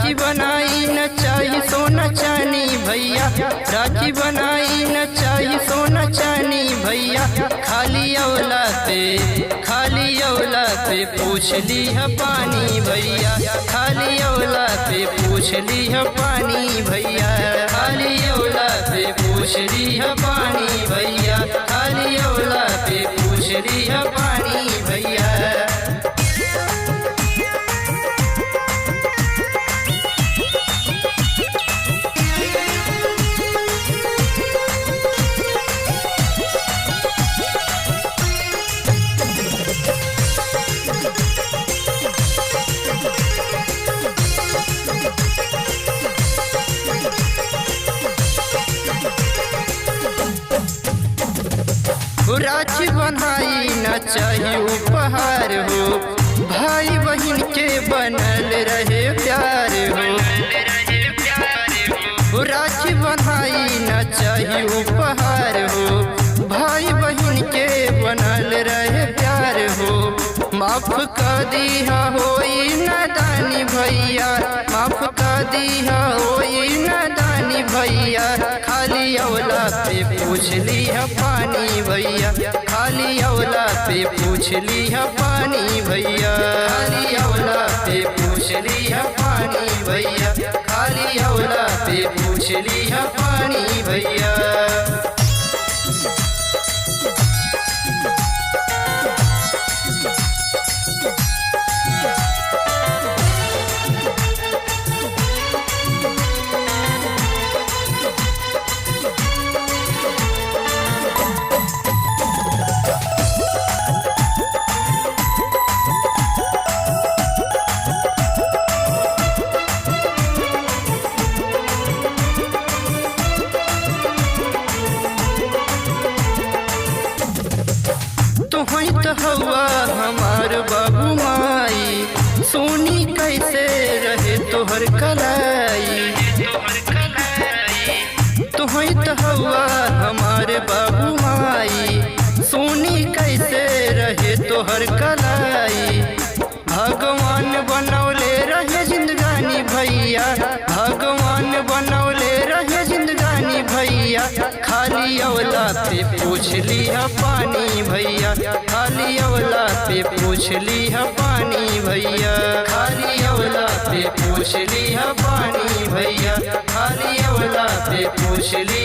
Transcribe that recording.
राखी बनाई न चाहिए सोना चांदी भैया, राखी बनाई न चाहिए सोना चांदी भैया। खाली औलाद पे पूछ ली है पानी भैया, खाली औलाद पे पूछ ली है पानी भैया, खाली औलाद पे पूछ ली है पानी भैया, खाली औलाद पे पूछ ली है पानी भैया। राखी बनाई न चाहिए उपहार हो, भाई बहन के बनल रहे प्यार हो। राखी बनाई न चाहिए उपहार हो, भाई बहन के बनल रहे प्यार हो। माफ कर दिया होई नादानी भैया, माफ कर दिया होई नादानी भैया। खाली औलाद पे पूछ ली है पानी भैया, खाली औलाद पे पूछ ली है पानी भैया, खाली औलाद पे पूछ ली है पानी भैया, खाली औलाद पे पूछ ली है पानी भैया। तुहई तो हवा हमार बाबू माई, सोनी कैसे रहे तोहर कलाई। तुहई तो हवा हमार बाबू माई, सोनी कैसे रहे तोहर कलाई। भगवान बनौले रहे जिंदगानी भैया, भगवान बनौले रहे जिंदगानी भैया। खाली औलाद पे पूछ ली है पानी भैया, खाली औलाद पे पूछ ली है पानी भैया, खाली औलाद पे पूछ ली है पानी भैया, खाली औलाद पे पूछ ली